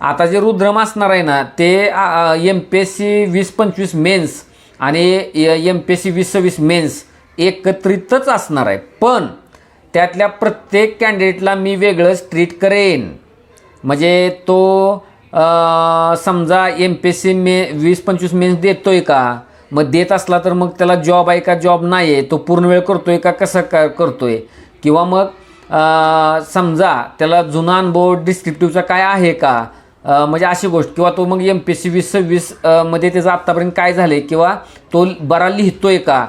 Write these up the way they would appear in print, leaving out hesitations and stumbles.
आता जे रुद्रम असणार आहे ना ते MPSC 20-25 मेन्स आणि MPSC 20-26 मेन्स एकत्रितच असणार आहे. पण त्यातल्या प्रत्येक कॅन्डिडेटला मी वेगळंच ट्रीट करेन. म्हणजे तो समजा MPSC 20-25 मेन्स देतोय का, मग देत असला तर मग त्याला जॉब आहे का जॉब नाही आहे, तो पूर्ण वेळ करतोय का कसं करतोय, किंवा मग समजा त्याला जुना अनुभव डिस्क्रिप्टिव्हचा काय आहे का, म्हणजे अशी गोष्ट, किंवा तो मग MPSC 20-26 मध्ये त्याचं आत्तापर्यंत काय झालं आहे, किंवा तो बरा लिहितोय का,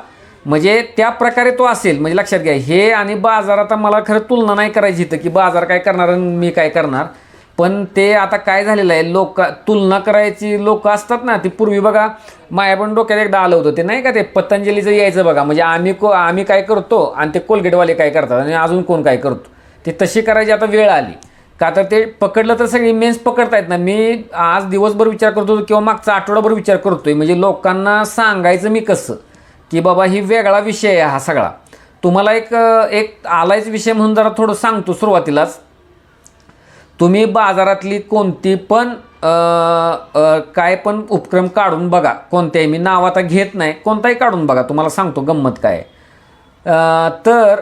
म्हणजे त्या प्रकारे तो असेल. म्हणजे लक्षात घ्या, हे आणि बाजारात मला खरं तुलना नाही करायची इथं की बाजार काय करणार आणि मी काय करणार. पण ते आता काय झालेलं आहे, तुलना करायची लोक असतात ना, ती पूर्वी बघा माया पण डोक्यात एकदा आलं होतं ते नाही का, ते पतंजलीचं यायचं बघा, म्हणजे आम्ही काय करतो आणि ते कोलगेटवाले काय करतात आणि अजून कोण काय करतो, ते तशी करायची आता वेळ आली. का तर ते पकडलं तर सगळी मेन्स पकडतायत ना. मी आज दिवसभर विचार करतो किंवा मागचा आठवडाभर विचार करतोय, म्हणजे लोकांना सांगायचं मी कसं की बाबा ही वेगळा विषय आहे हा सगळा. तुम्हाला एक आलायच विषय म्हणून जरा थोडं सांगतो सुरुवातीलाच. तुम्ही बाजारातली कोणती पण काय पण उपक्रम काढून बघा, कोणत्याही, मी नाव आता घेत नाही, कोणताही काढून बघा, तुम्हाला सांगतो गंमत काय. तर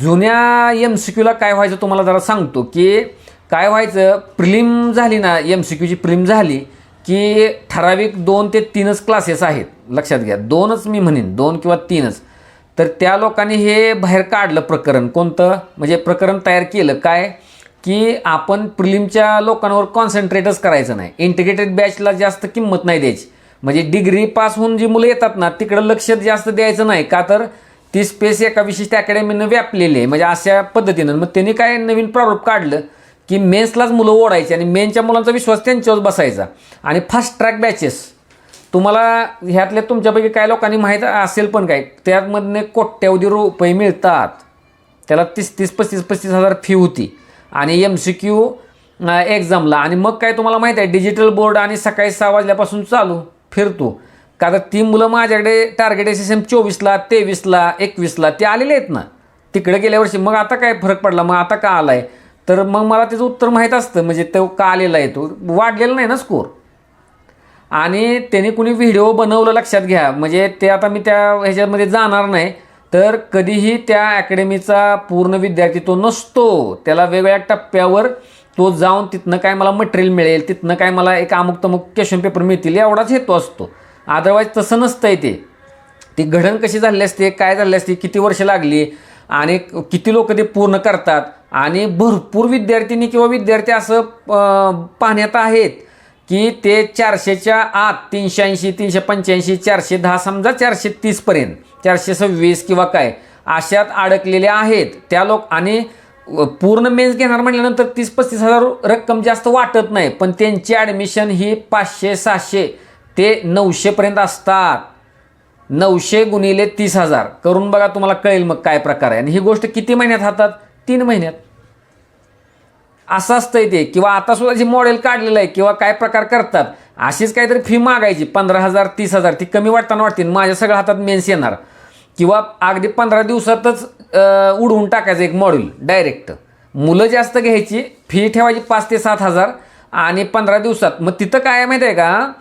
जुन्या MCQला काय व्हायचं तुम्हाला जरा सांगतो की काय व्हायचं. प्रिलिम झाली ना, MCQची प्रिलिम झाली की ठराविक 2 ते 3च क्लासेस आहेत. लक्षात घ्या, 2च मी म्हणेन, 2 किंवा 3च. तर त्या लोकांनी हे बाहेर काढलं प्रकरण. कोणतं, म्हणजे प्रकरण तयार केलं काय की आपण प्रिलिमच्या लोकांवर कॉन्सन्ट्रेटच करायचं नाही, इंटिग्रेटेड बॅचला जास्त किंमत नाही द्यायची. म्हणजे डिग्री पास होऊन जी मुलं येतात ना तिकडं लक्ष जास्त द्यायचं नाही. का तर ती स्पेस एका विशिष्ट अकॅडमीनं व्यापलेली आहे. म्हणजे अशा पद्धतीनं मग त्यांनी काय नवीन प्रारूप काढलं की मेन्सलाच मुलं ओढायची आणि मेनच्या मुलांचा विश्वास त्यांच्यावर बसायचा. आणि फास्ट ट्रॅक बॅचेस, तुम्हाला ह्यातल्या तुमच्यापैकी काय लोकांनी माहीत असेल पण काय, त्यामधने कोट्यवधी रुपये मिळतात. त्याला 30-35 हजार फी होती आणि MCQ एक्झामला. आणि मग काय तुम्हाला माहीत आहे, डिजिटल बोर्ड आणि सकाळी 6 वाजल्यापासून चालू फिरतो. का तर ती मुलं माझ्याकडे टार्गेट SSM 24ला 23ला 21ला ते आलेले आहेत ना तिकडे गेल्या वर्षी. मग आता काय फरक पडला, मग आता का आलाय, तर मग मला त्याचं उत्तर माहीत असतं. म्हणजे तो का आलेला आहे, तो वाढलेला नाही ना स्कोर. आणि त्याने कुणी व्हिडिओ बनवलं, लक्षात घ्या, म्हणजे ते आता मी त्या ह्याच्यामध्ये जाणार नाही. तर कधीही त्या अकॅडमीचा पूर्ण विद्यार्थी तो नसतो. त्याला वेगवेगळ्या टप्प्यावर तो जाऊन तिथनं काय मला मटेरियल मिळेल, तिथनं काय मला एक अमुक तमुक क्वेश्चन पेपर मिळतील, एवढाच हेतू असतो. अदरवाईज तसं नसतंय. ती घडण कशी झाली असते, काय झाली असते, किती वर्ष लागली आणि किती लोक ते पूर्ण करतात. आणि भरपूर विद्यार्थिनी किंवा विद्यार्थी असं पाहण्यात आहेत की ते 400च्या आत 380, 385, 410, समजा 430 पर्यंत, 426 किंवा काय अशात अडकलेले आहेत त्या लोक. आणि पूर्ण मेन्स घेणार म्हटल्यानंतर 30-35 हजार रक्कम जास्त वाटत नाही, पण त्यांची ॲडमिशन ही 500, 600 ते 900 पर्यंत असतात. 900 गुणिले 30,000 करून बघा, तुम्हाला कळेल मग काय प्रकार आहे. आणि ही गोष्ट किती महिन्यात हातात, 3 महिन्यात असं असतंय ते. किंवा आता सुद्धा जे मॉडेल काढलेलं आहे किंवा काय प्रकार करतात, अशीच काहीतरी फी मागायची 15,000 30,000, ती कमी वाटताना वाटते. माझ्या सगळ्या हातात मेन्स येणार, किंवा अगदी 15 दिवसातच उडवून टाकायचं एक मॉड्यूल डायरेक्ट. मुलं जास्त घ्यायची, फी ठेवायची 5 ते 7 हजार आणि 15 दिवसात. मग तिथं काय माहिती आहे का,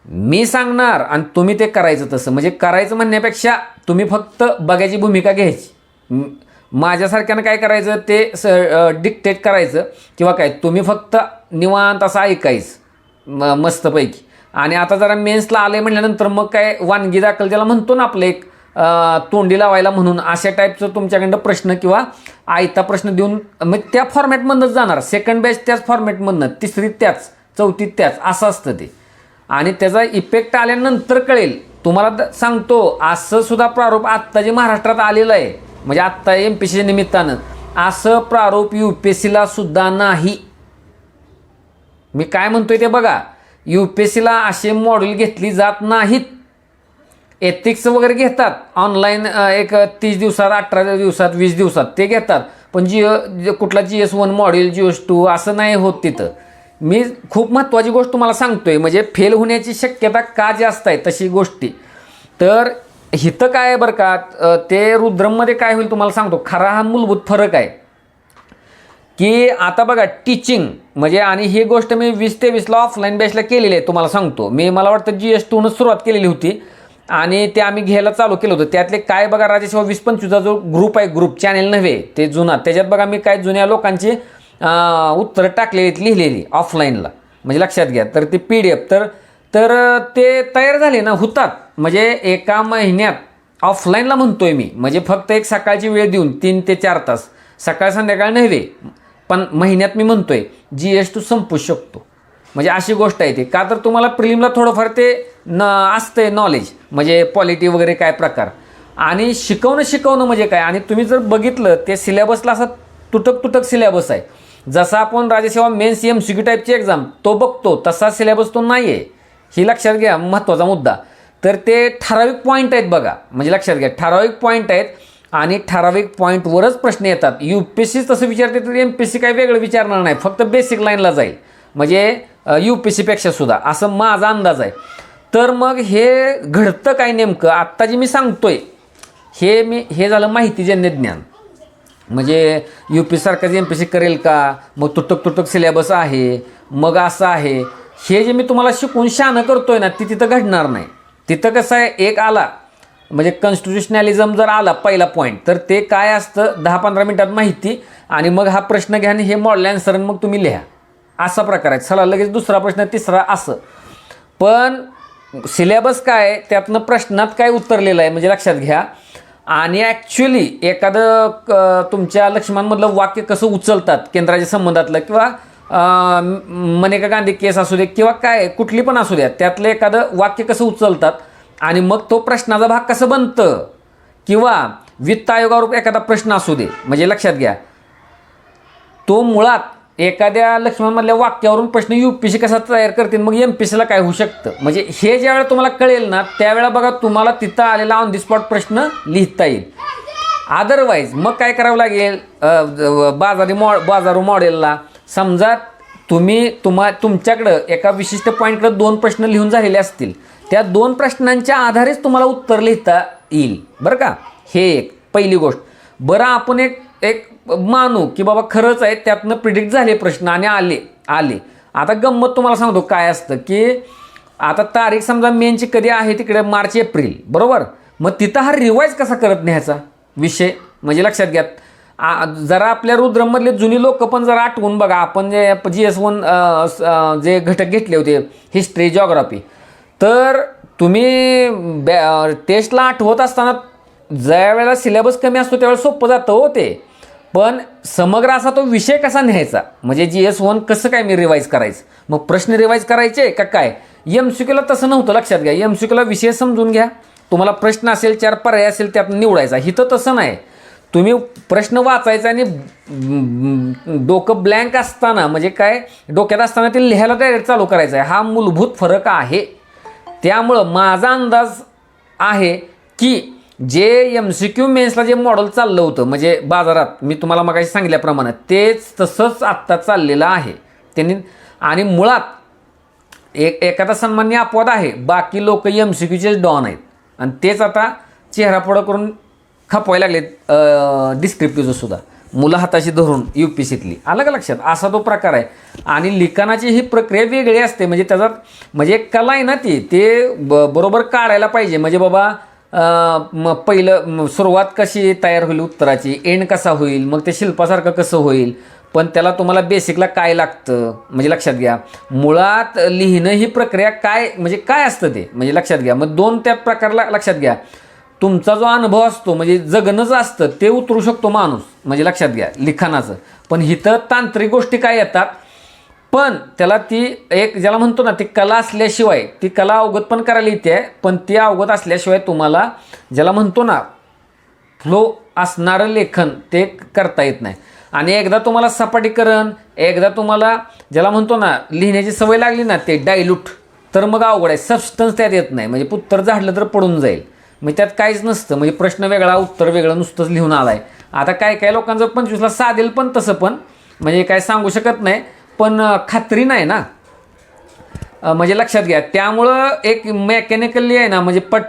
मी सांगणार आणि तुम्ही ते करायचं. तसं म्हणजे करायचं म्हणण्यापेक्षा तुम्ही फक्त बघायची भूमिका घ्यायची. माझ्यासारख्यानं काय करायचं ते डिक्टेट करायचं किंवा काय, तुम्ही फक्त निवांत असं ऐकायचं मस्तपैकी. आणि आता जरा मेन्सला आले म्हटल्यानंतर मग काय वानगी दाखल ज्याला म्हणतो ना आपलं, एक तोंडी लावायला म्हणून, अशा टाईपचं तुमच्याकडं प्रश्न किंवा आयता प्रश्न देऊन मग त्या फॉर्मॅटमधनंच जाणार. सेकंड बॅच त्याच फॉर्मॅटमधनं, तिसरीत त्याच, चौथीत त्याच, असं असतं ते. आणि त्याचा इफेक्ट आल्यानंतर कळेल. तुम्हाला सांगतो असं सुद्धा प्रारूप आत्ता जे महाराष्ट्रात आलेलं आहे, म्हणजे आत्ता MPSCच्या निमित्तानं असं प्रारूप UPSCला सुद्धा नाही. मी काय म्हणतोय ते बघा, UPSCला असे मॉड्यूल घेतली जात नाहीत. एथिक्स वगैरे घेतात ऑनलाईन, एक 30 दिवसात, 18 दिवसात, 20 दिवसात ते घेतात. पण कुठला GS1 मॉड्यूल, GS2 असं नाही होत तिथं. मी खूप महत्त्वाची गोष्ट तुम्हाला सांगतोय, म्हणजे फेल होण्याची शक्यता का जास्त आहे तशी गोष्टी. तर हिथं काय आहे बरं का, ते रुद्रममध्ये काय होईल तुम्हाला सांगतो. खरा हा मूलभूत फरक आहे की आता बघा टीचिंग म्हणजे, आणि ही गोष्ट मी 20 ते 20ला ऑफलाईन बॅचला केलेली आहे. तुम्हाला सांगतो मी, मला वाटतं GS2 सुरुवात केलेली होती आणि ते आम्ही घ्यायला चालू केलं होतं. त्यातले काय बघा राजेशिवा 20-25चा जो ग्रुप आहे, ग्रुप चॅनेल नव्हे ते जुना, त्याच्यात बघा मी काय जुन्या लोकांची उत्तरं टाकलेली लिहिलेली ऑफलाईनला, म्हणजे लक्षात घ्या. तर ती PDF तर ते तयार झाले ना, होतात म्हणजे एका महिन्यात ऑफलाईनला म्हणतोय मी, म्हणजे फक्त एक सकाळची वेळ देऊन 3 ते 4 तास, सकाळ संध्याकाळ नव्हे, पण महिन्यात मी म्हणतोय GS2 संपू शकतो. म्हणजे अशी गोष्ट आहे ती. का तर तुम्हाला प्रिलिमला थोडंफार ते असतंय नॉलेज, म्हणजे पॉलिटी वगैरे काय प्रकार, आणि शिकवणं म्हणजे काय. आणि तुम्ही जर बघितलं ते सिलेबसला असा तुटक सिलेबस आहे. जसा आपण राज्यसेवा मेन्स MCQ टाईपची एक्झाम तो बघतो तसा सिलेबस तो नाही आहे, ही लक्षात घ्या, महत्त्वाचा मुद्दा. तर ते ठराविक पॉईंट आहेत बघा, म्हणजे लक्षात घ्या ठराविक पॉईंट आहेत आणि ठराविक पॉईंटवरच प्रश्न येतात. UPSC तसं विचारते तर MPSC काही वेगळं विचारणार नाही, फक्त बेसिक लाईनला जाईल, म्हणजे UPSCपेक्षा सुद्धा, असं माझा अंदाज आहे. तर मग हे घडतं काय नेमकं आत्ता जे मी सांगतोय हे झालं माहितीजन्य ज्ञान. म्हणजे UPSC सारखं MPSC करेल का, मग तुटक सिलेबस आहे, मग असं आहे, हे जे मी तुम्हाला शिकून शहाणं करतोय ना, ती तिथं घडणार नाही. तिथं कसं आहे, एक आला म्हणजे कॉन्स्टिट्युशनॅलिझम जर आला पहिला पॉईंट, तर ते काय असतं 10-15 मिनिटात माहिती, आणि मग हा प्रश्न घ्या आणि हे मॉडेल आन्सर मग तुम्ही लिहा, असा प्रकार आहे. चला लगेच दुसरा प्रश्न, तिसरा, असं. पण सिलेबस काय, त्यातनं प्रश्नात काय उतरलेलं आहे म्हणजे लक्षात घ्या. आणि ॲक्च्युली एखादं तुमच्या लक्ष्मणमधलं वाक्य कसं उचलतात केंद्राच्या संबंधातलं, किंवा मनेका गांधी केस असू दे किंवा काय कुठली पण असू द्या, त्यातलं एखादं वाक्य कसं उचलतात आणि मग तो प्रश्नाचा भाग कसं बनतं, किंवा वित्त आयोगावर एखादा प्रश्न असू दे, म्हणजे लक्षात घ्या तो मुळात एखाद्या लक्ष्मणमधल्या वाक्यावरून प्रश्न UPSC कसा तयार करतील, मग MPSCला काय होऊ शकतं, म्हणजे हे ज्या वेळेला तुम्हाला कळेल ना, त्यावेळेला बघा तुम्हाला तिथं आलेला ऑन दी स्पॉट प्रश्न लिहिता येईल. अदरवाईज मग काय करावं लागेल, बाजारू मॉडेलला समजा तुमच्याकडं एका विशिष्ट पॉईंटकडे 2 प्रश्न लिहून झालेले असतील, त्या 2 प्रश्नांच्या आधारेच तुम्हाला उत्तर लिहिता येईल, बरं का. हे एक पहिली गोष्ट. बरं आपण एक मानू की बाबा खरंच आहे, त्यातनं प्रिडिक्ट झाले प्रश्न आणि आले. आता गंमत तुम्हाला सांगतो काय असतं, की आता तारीख समजा मेनची कधी आहे, तिकडे मार्च-एप्रिल, बरोबर. मग तिथं हा रिवाईज कसा करत न्यायचा विषय, म्हणजे लक्षात घ्या. जरा आपल्या रुद्रमधले जुनी लोक पण जरा आठवून बघा, आपण जे GS1 जे घटक घेतले होते, हिस्ट्री, जॉग्राफी, तर तुम्ही टेस्टला आठवत असताना ज्या वेळेला सिलेबस कमी असतो त्यावेळेला सोपं जातं हो ते, पण समग्र असा तो विषय कसा न्यायचा, म्हणजे GS1 कसं काय मी रिवाईज करायचं, मग प्रश्न रिवाईज करायचे का काय. MCQला तसं नव्हतं, लक्षात घ्या. MCQला विषय समजून घ्या, तुम्हाला प्रश्न असेल, 4 पर्याय असेल, त्यात निवडायचा. इथं तसं नाही, तुम्ही प्रश्न वाचायचा आणि डोकं ब्लँक असताना, म्हणजे काय डोक्यात असताना ते लिहायला डायरेक्ट चालू करायचं आहे. हा मूलभूत फरक आहे. त्यामुळं माझा अंदाज आहे की जे MCQ मेन्सला जे मॉडेल चाललं होतं, म्हणजे बाजारात मी तुम्हाला मगाशी सांगितल्याप्रमाणे तेच तसंच आत्ता चाललेलं आहे त्यांनी. आणि मुळात एखादा सन्मान्य अपवाद आहे, बाकी लोक MCQचे डॉन आहेत आणि तेच आता चेहरा पुढं करून खपवायला लागलेत डिस्क्रिप्टिव्हचं सुद्धा, मुलं हाताशी धरून UPSCतली. आलं का लक्षात, असा तो प्रकार आहे. आणि लिखाणाची ही प्रक्रिया वेगळी असते, म्हणजे त्याच्यात म्हणजे एक कला आहे ना, ते बरोबर काढायला पाहिजे. म्हणजे बाबा पहिलं सुरुवात कशी तयार होईल उत्तराची, एंड कसा होईल, मग ते शिल्पासारखं कसं होईल, पण त्याला तुम्हाला बेसिकला काय लागतं, म्हणजे लक्षात घ्या. मुळात लिहिणं ही प्रक्रिया काय, म्हणजे काय असतं ते, म्हणजे लक्षात घ्या. मग 2 त्या प्रकारला लक्षात घ्या. तुमचा जो अनुभव असतो, म्हणजे जगणंच असतं, ते उतरू शकतो माणूस, म्हणजे लक्षात घ्या लिखाणाचं. पण इथं तांत्रिक गोष्टी काय येतात, पण त्याला ती एक ज्याला म्हणतो ना, ती कला असल्याशिवाय, ती कला अवगत पण करायला येते, पण ती अवगत असल्याशिवाय तुम्हाला ज्याला म्हणतो ना फ्लो असणारं लेखन ते करता येत नाही. आणि एकदा तुम्हाला सपाटीकरण, एकदा तुम्हाला ज्याला म्हणतो ना लिहिण्याची सवय लागली ना, ते डायल्यूट, तर मग अवघड आहे. सबस्टन्स त्यात येत नाही, म्हणजे उत्तर झाडलं तर पडून जाईल, म्हणजे त्यात काहीच नसतं, म्हणजे प्रश्न वेगळा उत्तर वेगळं नुसतंच लिहून आलाय. आता काय लोकांचं 25ला साधेल, पण तसं पण म्हणजे काय सांगू शकत नाही, पण खात्री नाही ना, म्हणजे लक्षात घ्या. त्यामुळं एक मेकॅनिकली आहे ना, म्हणजे पट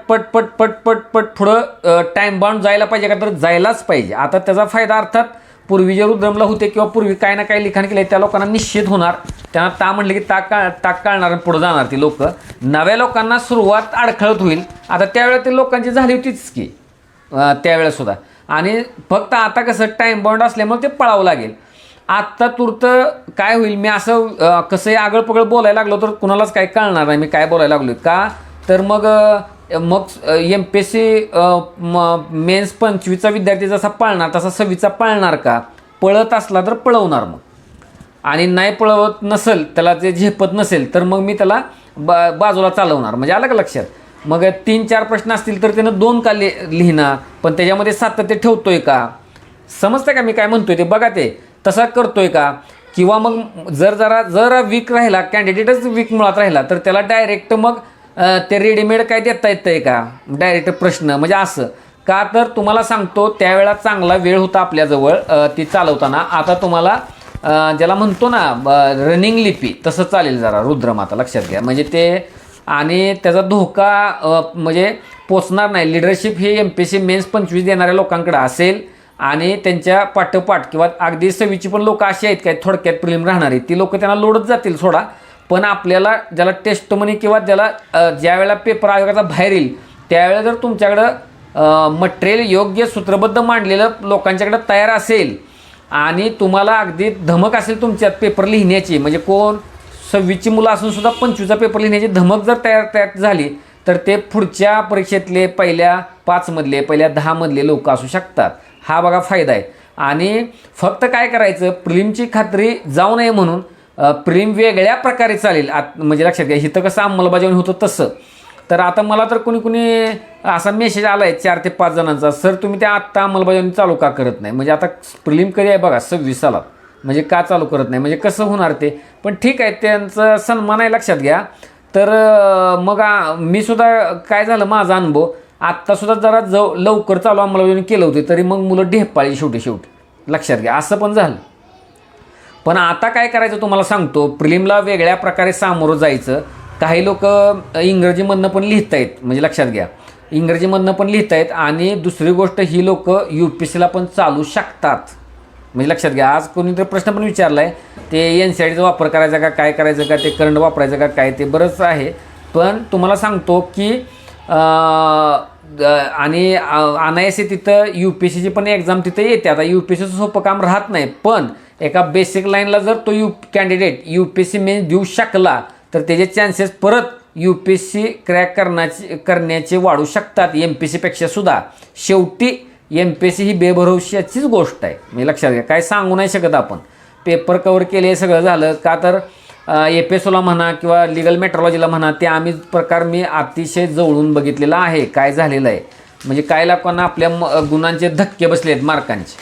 पुढं टाईम बाउंड जायला पाहिजे का, तर जायलाच पाहिजे. आता त्याचा फायदा अर्थात पूर्वी जे रुद्रमला होते किंवा पूर्वी काय ना काय लिखाण केलं त्या लोकांना निश्चित होणार, त्यांना ता म्हणले की ताक काढणार आणि पुढे जाणार ती लोक. नव्या लोकांना सुरुवात अडखळत होईल. आता त्यावेळेला ते लोकांची झाली होतीच की त्यावेळेसुद्धा. आणि फक्त आता कसं टाईम बाउंड असल्यामुळे ते पळावं लागेल. आत्ता तूर्त काय होईल, मी असं कसंही आगळपगळ बोलायला लागलो तर कुणालाच काय कळणार नाही मी काय बोलायला लागलो का. तर मग MPSC मेन्स 25चा विद्यार्थी जसा पळणार तसा 26चा पळणार का. पळत असला तर पळवणार मग, आणि नाही पळवत नसेल, त्याला ते झेपत नसेल तर मग मी त्याला बाजूला चालवणार. म्हणजे आलं का लक्षात. मग 3-4 प्रश्न असतील तर त्यानं 2 का लिहिणार, पण त्याच्यामध्ये सातत्य ठेवतोय का, समजतं का मी काय म्हणतोय ते. बघा ते तसा करतोय का. किंवा मग जरा वीक राहिला, कॅन्डिडेटच वीक मुळात राहिला, तर त्याला डायरेक्ट मग ते रेडीमेड काय देता येतंय का, डायरेक्ट प्रश्न. म्हणजे असं का, तर तुम्हाला सांगतो त्यावेळेला चांगला वेळ होता आपल्याजवळ ती चालवताना. आता तुम्हाला ज्याला म्हणतो ना रनिंग लिपी तसं चालेल जरा रुद्रमाता, लक्षात घ्या. म्हणजे ते आणि त्याचा धोका म्हणजे पोचणार नाही. लिडरशिप हे MPSC मेन्स 25 देणाऱ्या लोकांकडे असेल, आणि त्यांच्या पाठोपाठ किंवा अगदी 26ची पण लोक अशी आहेत काय थोडक्यात प्रिलिम राहणारी, ती लोक त्यांना लोडच जातील सोडा. पण आपल्याला ज्याला टेस्ट मनी किंवा ज्याला ज्या वेळेला पेपर आयोगाचा बाहेर येईल त्यावेळेला जर तुमच्याकडं मटेरियल योग्य सूत्रबद्ध मांडलेलं लोकांच्याकडे तयार असेल, आणि तुम्हाला अगदी धमक असेल तुमच्यात पेपर लिहिण्याची, म्हणजे कोण 26ची मुलं असून सुद्धा 25चा पेपर लिहिण्याची धमक जर तयार झाली, तर ते पुढच्या परीक्षेतले पहिल्या 5 मधले पहिल्या 10 मधले लोक असू शकतात. हा बघा फायदा आहे. आणि फक्त काय करायचं, प्रिलिमची खात्री जाऊ नये म्हणून प्रिलिम वेगळ्या प्रकारे चालेल. म्हणजे लक्षात घ्या, इथं कसं अंमलबजावणी होतं तसं. तर आता मला तर कुणी असा मेसेज आला आहे 4 ते 5 जणांचा, सर तुम्ही त्या आत्ता अंमलबजावणी चालू का करत नाही. म्हणजे आता प्रिलिम कधी आहे बघा 26ला, म्हणजे का चालू करत नाही, म्हणजे कसं होणार ते. पण ठीक आहे, त्यांचं सन्मान आहे, लक्षात घ्या. तर मग मी सुद्धा काय झालं माझा अनुभव, आत्तासुद्धा जरा लवकर चालू अंमलबजावणी केलं होते तरी मग मुलं ढेपाळी शेवटी लक्षात घ्या, असं पण झालं. पण आता काय करायचं तुम्हाला सांगतो, प्रिलिमला वेगळ्या प्रकारे सामोरं जायचं. काही लोक इंग्रजीमधनं पण लिहित आहेत, म्हणजे लक्षात घ्या इंग्रजीमधनं पण लिहित आहेत. आणि दुसरी गोष्ट, ही लोक UPSCला पण चालू शकतात, म्हणजे लक्षात घ्या. आज कोणीतरी प्रश्न पण विचारला आहे, ते NCERTचा वापर करायचा का, काय करायचं का, ते करंट वापरायचं का, काय ते बरंच आहे. पण तुम्हाला सांगतो की आणि अनायासे तिथं UPSCची पण एक्झाम तिथं येते. आता UPSCचं सोपं काम राहत नाही, पण एका बेसिक लाईनला जर तो कॅन्डिडेट UPSC मेन्स देऊ शकला तर त्याचे चान्सेस परत UPSC क्रॅक करण्याचे वाढू शकतात, MPSCपेक्षा सुद्धा. शेवटी MPSC ही बेभरवशाचीच गोष्ट आहे, म्हणजे लक्षात घ्या. काय सांगू नाही शकत आपण. पेपर कवर केले सगळं झालं का, तर FSOला म्हणा किंवा लिगल मेट्रोलॉजीला म्हणा, ते प्रकार मी अतिशय जवळून बघितलेला आहे काय झालेलं आहे. म्हणजे काय लोकांना आपल्या गुणांचे धक्के बसले आहेत मार्कांचे,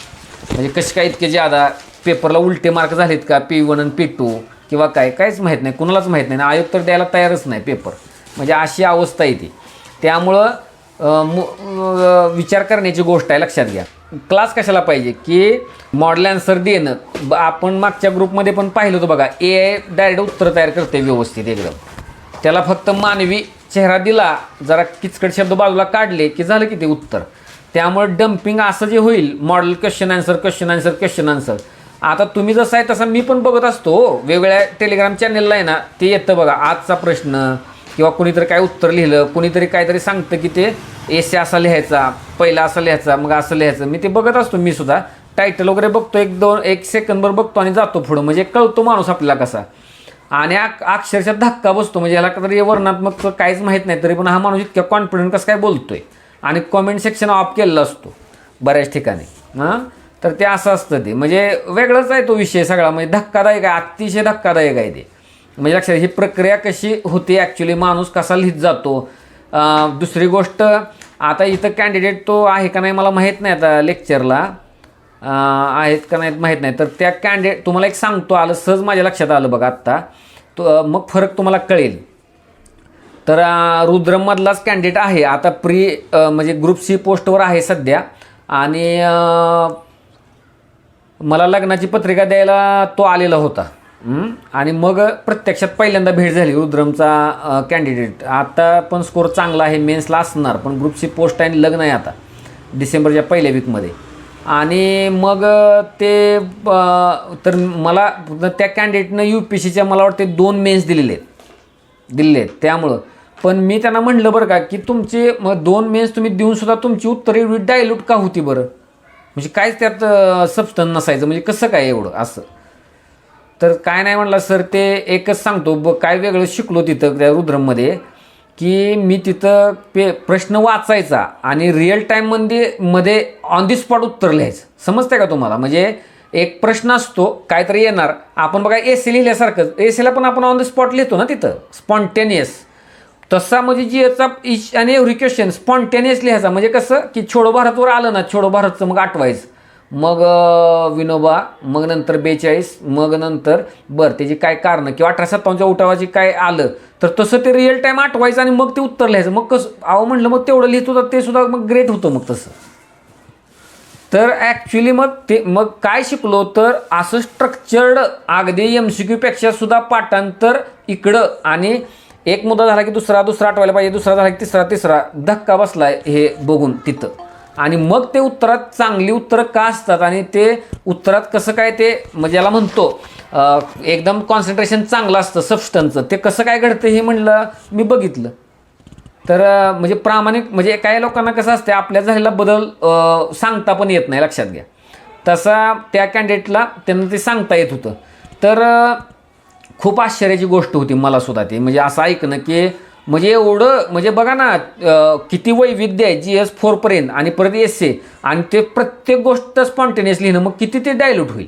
म्हणजे कसे काय इतके ज्यादा पेपरला उलटे मार्क झालेत का, P1 आणि P2 किंवा काहीच माहीत नाही, कुणालाच माहीत नाही. आयोग तर द्यायला तयारच नाही पेपर, म्हणजे अशी अवस्था आहे ती. त्यामुळं विचार करण्याची गोष्ट आहे, लक्षात घ्या. क्लास कशाला पाहिजे की मॉडेल आन्सर देणं. आपण मागच्या ग्रुपमध्ये पण पाहिलं होतं बघा, AI डायरेक्ट उत्तर तयार करते व्यवस्थित एकदम. त्याला फक्त मानवी चेहरा दिला, जरा किचकट शब्द बाजूला काढले की झालं की ते उत्तर. त्यामुळे डम्पिंग असं जे होईल, मॉडेल क्वेश्चन आन्सर. आता तुम्ही जसं आहे तसं मी पण बघत असतो, वेगवेगळ्या टेलिग्राम चॅनलला आहे ना, ते येतं बघा आजचा प्रश्न, किंवा कुणीतरी काय उत्तर लिहिलं, कुणीतरी काहीतरी सांगतं की ते एसे असा लिहायचा, पहिला असा लिहायचा, मग असं लिहायचं. मी ते बघत असतो, मी सुद्धा टायटल वगैरे बघतो, 1 सेकंदभर बघतो आणि जातो पुढं. म्हणजे कळतो माणूस आपल्याला कसा. आणि अक्षरशः धक्का बसतो, म्हणजे ह्याला तरी वर्णात्मक काहीच माहीत नाही, तरी पण हा माणूस इतक्या कॉन्फिडंट कसं काय बोलतोय. आणि कॉमेंट सेक्शन ऑफ केलेला असतो बऱ्याच ठिकाणी. तर ते असं असतं, ते म्हणजे वेगळंच आहे तो विषय सगळा. म्हणजे धक्कादायक आहे, अतिशय धक्कादायक आहे ते. म्हणजे लक्षात, ही प्रक्रिया कशी होते ॲक्च्युली, माणूस कसा लिहित जातो. दुसरी गोष्ट, आता इथं कॅन्डिडेट तो आहे का नाही मला माहीत नाही, आता लेक्चरला आहेत का नाहीत माहीत नाही. तर त्या कॅन्डिडेट तुम्हाला एक सांगतो, आलं सहज माझ्या लक्षात आलं बघा आत्ता, तो मग फरक तुम्हाला कळेल. तर रुद्रममधलाच कॅन्डिडेट आहे आता, म्हणजे ग्रुप C पोस्टवर आहे सध्या. आणि मला लग्नाची पत्रिका द्यायला तो आलेला होता. आणि मग प्रत्यक्षात पहिल्यांदा भेट झाली रुद्रमचा कॅन्डिडेट. आता पण स्कोर चांगला आहे, मेन्सला असणार, पण ग्रुप C पोस्ट आहे आणि लग्न आहे आता डिसेंबरच्या पहिल्या वीकमध्ये. आणि मग ते तर मला त्या कॅन्डिडेटनं UPSCच्या मला वाटते 2 मेन्स दिलेले आहेत त्यामुळं. पण मी त्यांना म्हणलं बरं का की तुमचे मग 2 मेन्स तुम्ही देऊनसुद्धा तुमची उत्तरे एवढी डायल्यूट का होती बरं, म्हणजे कायच त्यात सबस्टन्स नसायचं, म्हणजे कसं काय एवढं असं. तर काय नाही म्हणला सर, ते एकच सांगतो काय वेगळं शिकलो तिथं त्या रुद्रममध्ये, की मी तिथं प्रश्न वाचायचा आणि रिअल टाईममध्ये ऑन दी स्पॉट उत्तर लिहायचं. समजतंय का तुम्हाला? म्हणजे एक प्रश्न असतो काहीतरी येणार, आपण बघा एसे लिहिल्यासारखं, एसेला पण आपण ऑन द स्पॉट लिहितो ना तिथं, स्पॉन्टेनियस. तसा म्हणजे जीएसचा इच आणि एव्हरी क्वेश्चन स्पॉन्टेनियस लिहायचा. म्हणजे कसं की छोडो भारतवर आलं ना, छोडो भारतचं मग आठवायचं, मग विनोबा, मग नंतर 42, मग नंतर बरं त्याची काय कारणं किंवा 1857च्या उठावाची काय आलं, तर तसं ते रिअल टाईम आठवायचं आणि मग ते उत्तर लिहायचं. मग कसं अहो म्हटलं मग तेवढं लिहित होतं ते सुद्धा मग ग्रेट होतं मग तसं. तर ॲक्च्युली मग काय शिकलो तर असं स्ट्रक्चर्ड अगदी MCQ पेक्षा सुद्धा पाठांतर इकडं, आणि एक मुद्दा झाला की दुसरा आठवायला पाहिजे, दुसरा झाला की तिसरा धक्का बसलाय हे बघून तिथं. आणि मग ते उत्तरात चांगली उत्तरं का असतात आणि ते उत्तरात कसं काय ते म्हणजे याला म्हणतो एकदम कॉन्सन्ट्रेशन चांगलं असतं सबस्टन्सचं, ते कसं काय घडतं हे म्हणलं मी बघितलं. तर म्हणजे प्रामाणिक म्हणजे काही लोकांना कसं असते आपल्यात झालेला बदल सांगता पण येत नाही, लक्षात घ्या. तसा त्या कॅन्डिडेटला त्यांना ते सांगता येत होतं. तर खूप आश्चर्याची गोष्ट होती मला सुद्धा ते, म्हणजे असं ऐकणं की म्हणजे एवढं म्हणजे बघा ना किती वैविध्य आहे GS 4 पर्यंत आणि परत एसे, आणि ते प्रत्येक गोष्ट स्पॉन्टेनियस लिहिणं, मग किती ते डायल्यूट होईल.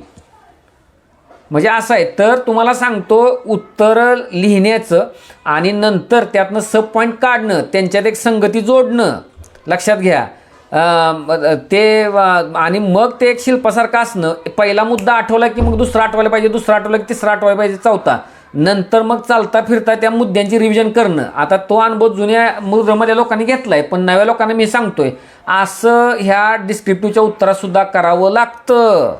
म्हणजे असं आहे. तर तुम्हाला सांगतो उत्तर लिहिण्याचं आणि नंतर त्यातनं सब पॉईंट काढणं, त्यांच्यात एक संगती जोडणं, लक्षात घ्या ते, आणि मग ते एक शिल्पासारखं असणं. पहिला मुद्दा आठवला की मग दुसरा आठवायला पाहिजे, दुसरा आठवला की तिसरा आठवायला पाहिजे, चौथा. नंतर मग चालता फिरता त्या मुद्द्यांची रिव्हिजन करणं. आता तो अनुभव जुन्या मुद्रामधल्या लोकांनी घेतलाय, पण नव्या लोकांना मी सांगतोय असं ह्या डिस्क्रिप्टिव्हच्या उत्तरात सुद्धा करावं लागतं,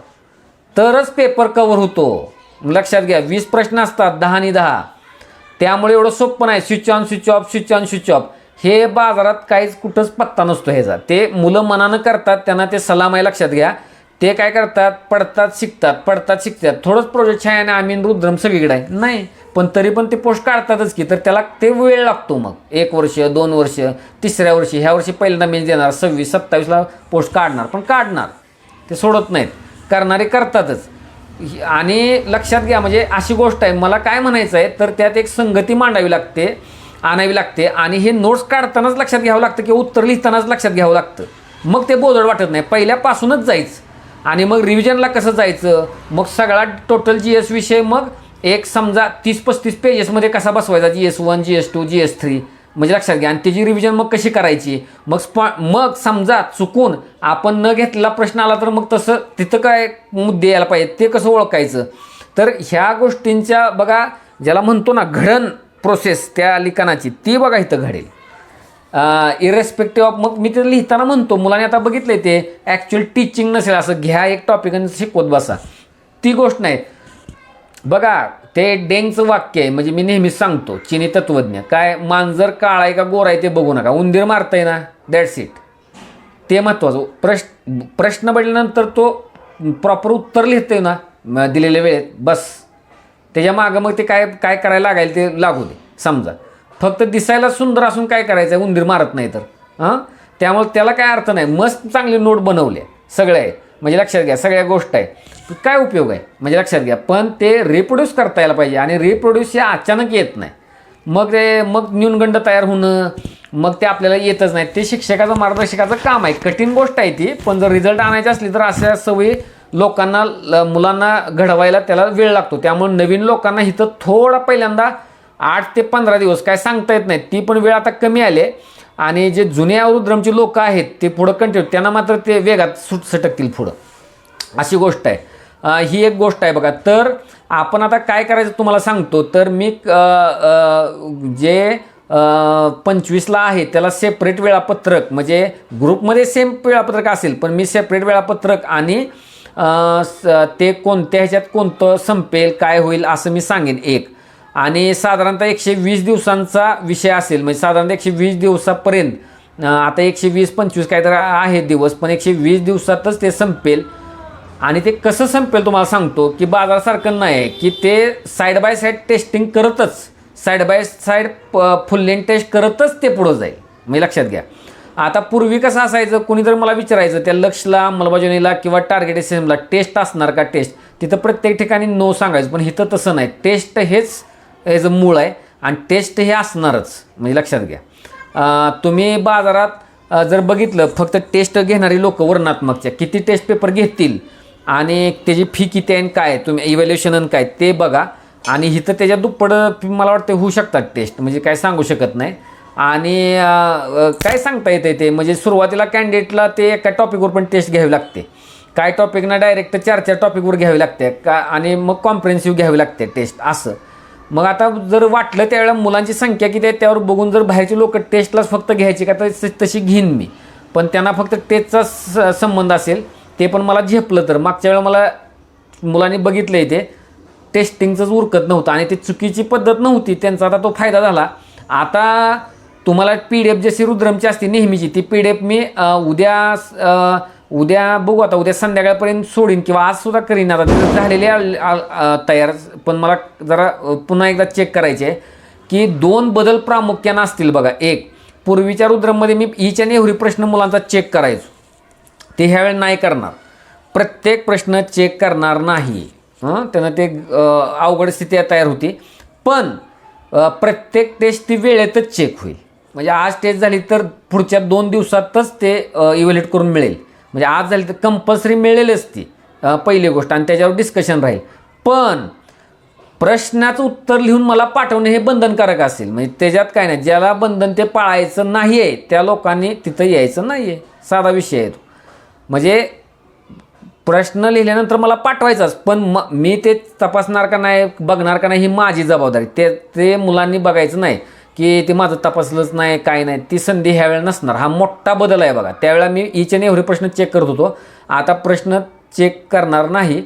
तरच पेपर कव्हर होतो. लक्षात घ्या 20 प्रश्न असतात, 10 आणि 10. त्यामुळे एवढं सोपं नाही. Switch on switch off, switch on switch off हे बाजारात काहीच कुठंच पत्ता नसतो ह्याचा. ते मुलं मनानं करतात, त्यांना ते सलाम आहे, लक्षात घ्या. ते काय करतात, पडतात शिकतात. थोडंच प्रोजेक्ट आहे आणि आम्ही रुद्रम सगळीकडे आहे नाही, पण तरी पण ते पोस्ट काढतातच की. तर त्याला ते वेळ लागतो, मग 1 वर्ष 2 वर्ष, तिसऱ्या वर्षी, ह्या वर्षी पहिल्यांदा मेन्स देणार, 26 27ला पोस्ट काढणार, पण काढणार, ते सोडत नाहीत, करणारे करतातच. आणि लक्षात घ्या म्हणजे अशी गोष्ट आहे. मला काय म्हणायचं आहे तर त्यात एक संगती मांडावी लागते, आणावी लागते, आणि हे नोट्स काढतानाच लक्षात घ्यावं लागतं किंवा उत्तर लिहितानाच लक्षात घ्यावं लागतं. मग ते बोजड वाटत नाही, पहिल्यापासूनच जायचं. आणि मग रिव्हिजनला कसं जायचं, मग सगळा टोटल GS विषय मग एक समजा 30-35 पेजेसमध्ये कसा बसवायचा, GS 1 GS 2 GS 3, म्हणजे लक्षात घ्या. आणि त्याची रिव्हिजन मग कशी करायची. मग समजा चुकून आपण न घेतलेला प्रश्न आला तर मग तसं तिथं काय मुद्दे यायला पाहिजे ते कसं ओळखायचं. तर ह्या गोष्टींच्या बघा ज्याला म्हणतो ना घडण प्रोसेस त्या लिखाणाची, ती बघा इथं घडेल इरेस्पेक्टिव्ह ऑफ. मग मी ते लिहिताना म्हणतो मुलांनी आता बघितलंय ते ॲक्च्युअल टीचिंग नसेल, असं घ्या एक टॉपिक आणि शिकवत बसा, ती गोष्ट नाही. बघा ते डेंगचं वाक्य आहे, म्हणजे मी नेहमीच सांगतो चिनी तत्वज्ञ काय, मांजर काळा आहे का गोरा आहे ते बघू नका, उंदीर मारताय ना, दॅट्स इट. ते महत्त्वाचं. प्रश्न पडल्यानंतर तो प्रॉपर उत्तर लिहितोय ना दिलेल्या वेळेत, बस त्याच्या मागं मग ते काय काय करायला लागेल ते लागू दे. समजा फक्त दिसायला सुंदर असून काय करायचं आहे, उंदीर मारत नाही तर त्यामुळे त्याला काय अर्थ नाही. मस्त चांगली नोट बनवले सगळे आहे, म्हणजे लक्षात घ्या सगळ्या गोष्ट आहे, काय उपयोग आहे म्हणजे लक्षात घ्या. पण ते रिप्रोड्यूस करता यायला पाहिजे, आणि रिप्रोड्यूस हे अचानक येत नाही. मग न्यूनगंड तयार होणं मग ते आपल्याला येतच नाही. ते शिक्षकाचं मार्गदर्शकाचं काम आहे, कठीण गोष्ट आहे ती. पण जर रिझल्ट आणायची असली तर अशा सवयी लोकांना मुलांना घडवायला त्याला वेळ लागतो. त्यामुळे नवीन लोकांना इथं थोडा पहिल्यांदा 8 ते 15 दिवस काय सांगता येत नाही, ती पण वेळ आता कमी आले. आणि जे जुन्या रुद्रमचे लोक आहेत ते पुढं कंटिन्यू, त्यांना मात्र ते वेगात सटकतील पुढं, अशी गोष्ट आहे. ही एक गोष्ट आहे बघा. तर आपण आता काय करायचं तुम्हाला सांगतो. तर मी जे 25ला आहे त्याला सेपरेट वेळापत्रक, म्हणजे ग्रुपमध्ये सेम वेळापत्रक असेल पण मी सेपरेट वेळापत्रक आणि ते कोणत्या ह्याच्यात कोणतं संपेल काय होईल असं मी सांगेन एक. आणि साधारणतः 120 दिवसांचा विषय असेल, म्हणजे साधारणतः 120 दिवसापर्यंत आता 120-125 काय तर आहे दिवस, पण 120 दिवसातच ते संपेल. आणि ते कसं संपेल तुम्हाला सांगतो की बाजारासारखं नाही की ते साईड बाय साईड टेस्टिंग करतच, side by side full length test करतच ते पुढं जाईल. म्हणजे लक्षात घ्या. आता पूर्वी कसं असायचं, कोणी जर मला विचारायचं त्या लक्षला, अंमलबजावणीला किंवा टार्गेट सिस्टमला टेस्ट असणार का टेस्ट, तिथं प्रत्येक ठिकाणी नो सांगायचं. पण इथं तसं नाही, टेस्ट हेच याचं मूळ आहे आणि टेस्ट हे असणारच. म्हणजे लक्षात घ्या. तुम्ही बाजारात जर बघितलं, फक्त टेस्ट घेणारी लोक वर्णनात्मकच्या किती टेस्ट पेपर घेतील आणि त्याची फी किती आहे, काय तुम्ही इव्हॅल्युएशन काय ते बघा. आणि इथं त्याच्या दुप्पट मला वाटतं होऊ शकतात टेस्ट, म्हणजे काय सांगू शकत नाही. आणि काय सांगता येते ते, म्हणजे सुरुवातीला कॅन्डिडेटला ते एका टॉपिकवर पण टेस्ट घ्यावी लागते, काय टॉपिकना डायरेक्ट 4 टॉपिकवर घ्यावी लागते का, आणि मग कॉम्प्रिहेन्सिव्ह घ्यावी लागते टेस्ट असं. मग आता जर वाटलं त्यावेळेला मुलांची संख्या किती आहे त्यावर बघून जर बाहेरची लोक टेस्टलाच फक्त घ्यायची का, तर तशी घेईन मी. पण त्यांना फक्त टेस्टचा संबंध असेल, ते पण मला झेपलं तर. मागच्या वेळेला मला मुलांनी बघितलं आहे ते टेस्टिंगचंच उरकत नव्हतं आणि ती चुकीची पद्धत नव्हती, त्यांचा आता तो फायदा झाला. आता तुम्हाला PDF जशी रुद्रमची असते नेहमीची, ती PDF मी उद्या बघू, आता उद्या संध्याकाळपर्यंत सोडीन किंवा आज सुद्धा करीन. आता तिथं झालेले तयार, पण मला जरा पुन्हा एकदा चेक करायचे आहे की 2 बदल प्रामुख्यानं असतील बघा. एक, पूर्वीच्या रुद्रममध्ये मी ईच आणि एव्हरी प्रश्न मुलांचा चेक करायचो, ते ह्यावेळी नाही करणार. प्रत्येक प्रश्न चेक करणार नाही. त्यानं ते अवघड स्थिती तयार होती. पण प्रत्येक टेस्ट ती वेळेतच चेक होईल. म्हणजे आज टेस्ट झाली तर पुढच्या 2 दिवसातच ते इव्हॅल्युएट करून मिळेल. म्हणजे आज झाली तर कंपल्सरी मिळेलच ती पहिली गोष्ट, आणि त्याच्यावर डिस्कशन राहील. पण प्रश्नाचं उत्तर लिहून मला पाठवणे हे बंधनकारक असेल. म्हणजे त्याच्यात काय नाही, ज्याला बंधन ते पाळायचं नाही आहे त्या लोकांनी तिथं यायचं नाही आहे, साधा विषय आहे तो. म्हणजे प्रश्न लिहिल्यानंतर मला पाठवायचाच, पण मी ते तपासणार का नाही, बघणार का नाही, ही माझी जबाबदारी. ते मुलांनी बघायचं नाही की ते माझं तपासलंच नाही काय नाही. ती संधी ह्यावेळेला नसणार. हा मोठा बदल आहे बघा. त्यावेळेला मी ईच आणि एव्हरी प्रश्न चेक करत होतो, आता प्रश्न चेक करणार नाही,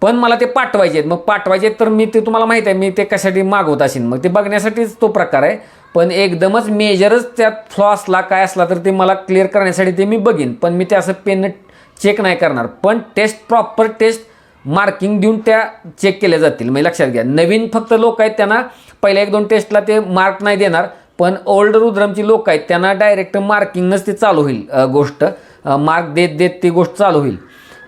पण मला ते पाठवायचे आहेत. मग पाठवायचे तर मी ते तुम्हाला माहीत आहे मी ते कशासाठी मागवत असेल, मग ते बघण्यासाठीच तो प्रकार आहे. पण एकदमच मेजरच त्यात फ्लॉ असला काय असला तर ते मला क्लिअर करण्यासाठी ते मी बघीन, पण मी ते असं पेन चेक नाही करणार. पण टेस्ट प्रॉपर टेस्ट मार्किंग देऊन त्या चेक केल्या जातील. म्हणजे लक्षात घ्या, नवीन फक्त लोक आहेत त्यांना पहिल्या 1-2 टेस्टला ते मार्क नाही देणार, पण ओल्ड रुद्रमची लोक आहेत त्यांना डायरेक्ट मार्किंगनंच ते चालू होईल गोष्ट, मार्क देत देत ती गोष्ट चालू होईल.